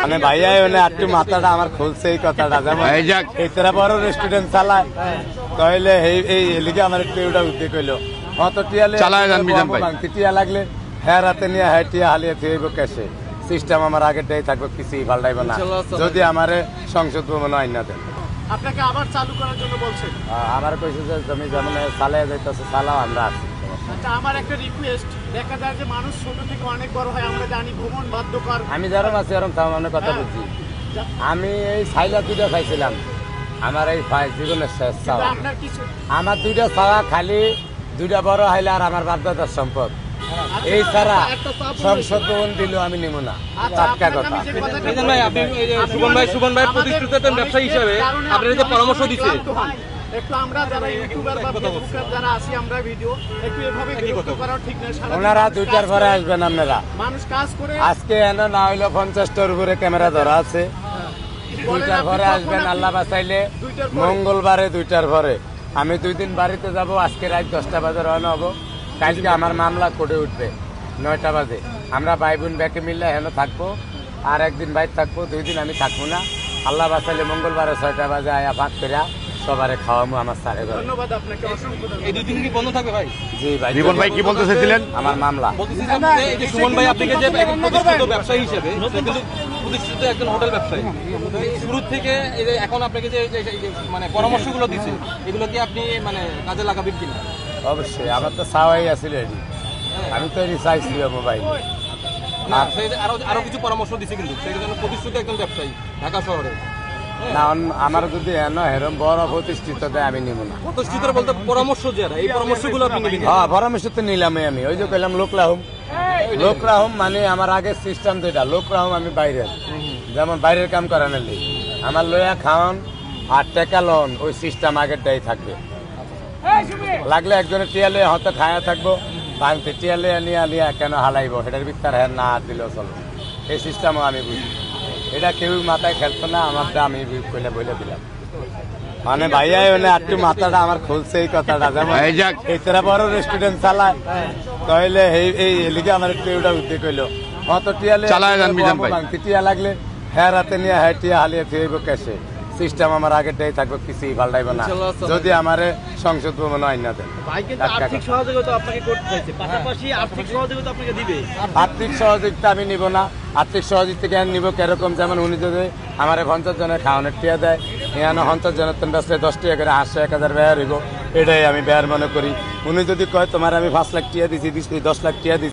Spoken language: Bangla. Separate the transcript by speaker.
Speaker 1: মানে ভাইয়া একটু মাথাটা আমার খুলছে এই কথাটা, যেমন এছাড়া বড় রেস্টুরেন্ট চালায় তাহলে এই এলিকে আমার একটু ওটা উদ্যোগ হইলো অত টিয়ালে টিয়া লাগলে হ্যাঁ রাতে নিয়ে হ্যাঁ টিয়া হালিয়ে থইব ক্যাশে সিস্টেম আমার আগেরটাই থাকবে, কিছুই পাল্টাইব না যদি আমার সংসদ ভবন আইন না দেন।
Speaker 2: আপনাকে আবার চালু করার জন্য বলছেন?
Speaker 1: আমার কইছে যে তুমি যেমন চালিয়ে যাইতেছে চালাও, আমরা আছি।
Speaker 2: আচ্ছা, আমার একটা রিকোয়েস্ট, দেখা যায় যে মানুষ ছোট থেকে অনেক বড় হয়, আমরা জানি ভ্রমণ বাধ্যকর।
Speaker 1: আমি যেরকম আছি এরকম তাও মানে কথা বলছি। আমি এই সাইলা দুইটা খাইছিলাম, আমার এই জীবনের শেষ চাওয়া। আমার দুইটা চাওয়া, খালি দুইটা বড় হাইলে আর আমার বাধ্যতার সম্পদ, এই ছাড়া সংসদ ভবন দিল আমি নিব না। টাটকা কথা।
Speaker 3: সুবন ভাই প্রতিষ্ঠিত ব্যবসায়ী হিসেবে আপনার যে পরামর্শ দিচ্ছে,
Speaker 2: একটু আমরা যারা ইউটিউবার বা ফেসবুকার যারা আছি আমরা ভিডিও একটু এভাবে বিরক্ত করা ঠিক না।
Speaker 1: ওনারা 2টার পরে আসবেন, আপনারা
Speaker 2: মানুষ কাজ করে
Speaker 1: আজকে এনে না হইলো 50টার উপরে ক্যামেরা ধরা আছে, 2টার পরে আসবেন আল্লাহ বাঁচাইলে। মঙ্গলবারে 2টার পরে আমি 2 দিন বাড়িতে যাব, আজকে রাত 10টা বাজে রওনা হবো, কালকে আমার মামলা কোর্টে উঠবে 9টা বাজে। আমরা ভাই বোন ব্যাকে মিললে হেন থাকবো, আর একদিন বাইরে থাকবো, 2 দিন আমি থাকবো না। আল্লাহ বাঁচাইলে মঙ্গলবারে 6টা বাজে আয়া ভাগ করে সবারে খাওয়াবো আমার সাড়ে ঘরে।
Speaker 2: ধন্যবাদ আপনাকে, অসংখ্য ধন্যবাদ।
Speaker 3: এই 2 দিন কি বন্ধ থাকবে ভাই?
Speaker 1: জি ভাই।
Speaker 4: রিপন ভাই কি বলতে চাইছিলেন?
Speaker 1: আমার মামলা
Speaker 3: বলতেছিলাম যে এই যে সুমন ভাই আপনাকে যে প্রতিষ্ঠিত ব্যবসায়ী হিসেবে, কিন্তু প্রতিষ্ঠিত একজন হোটেল ব্যবসায়ী, শুরু থেকে এই যে এখন আপনাকে যে মানে পরামর্শগুলো দিচ্ছে, এগুলো কি আপনি মানে কাজে লাগাবেন কিনা?
Speaker 1: অবশ্যই, আমার তো চাওয়াই আছিল এটি, আমি তো এটি চাইছি মোবাইল
Speaker 3: না, আরো কিছু পরামর্শ দিচ্ছে, কিন্তু সেই জন্য প্রতিষ্ঠিত একজন ব্যবসায়ী ঢাকা শহরে।
Speaker 1: না, আমার যদি এরকম বড় প্রতিষ্ঠিত দেয় আমি নিব না।
Speaker 3: প্রতিষ্ঠিত বলতে পরামর্শ যারা, এই পরামর্শগুলো আপনি নিবেন?
Speaker 1: হ্যাঁ, পরামর্শ তো নিলামই আমি। ওই যে কইলাম লোকরাহুম মানে আমার আগের সিস্টেম যেটা লোকরাহুম, আমি বাইরের, যেমন বাইরের কাম করার নেই, আমার লইয়া খাওয়ান আর টেকা লোন, ওই সিস্টেম আগেরটাই থাকবে। লাগলে একজনের টিয়ালে হয়তো খায়া থাকবো, ভাঙতে টিয়ালে নিয়ে কেন হালাইবো, সেটার ভিতর হ্যাঁ না দিলেও চলবে, এই সিস্টেমও আমি বুঝি। এটা কেউ মাথায় খেলতো না, আমারটা আমি কইলে বলে দিলাম। মানে ভাইয়া একটু মাথাটা আমার খুলছে এই কথাটা, যেমন এছাড়া বড় রেস্টুরেন্ট চালায় তাহলে এই এলিকে আমার একটু ওটা উদ্যোগ হইলো অত টিয়ালে টিয়া লাগলে হ্যাঁ রাতে নিয়ে হ্যাঁ টিয়া হালিয়ে থইব ক্যাশে সিস্টেম আমার আগেরটাই থাকবে, কিছুই পাল্টাইব না যদি আমার সংসদ ভবন আইন না দেন।
Speaker 2: আর্থিক সহযোগিতা আপনাকে করতে চাইছে, পাশাপাশি আর্থিক সহযোগিতা আপনাকে দিবে।
Speaker 1: আর্থিক সহযোগিতা আমি নিব না। আর্থিক সহযোগিতা কেন নিব, কিরকম, যেমন উনি যদি আমার 50 জনের খাওয়ানোর টিয়া দেয়, এখানে 50 জনের 10 টাকা করে 800 1000 ব্যয় হইব, এটাই আমি ব্যয়ের মনে করি। উনি যদি কয় তোমার আমি 5 লাখ টিয়া দিছি, 10 লাখ টিয়া দিছি,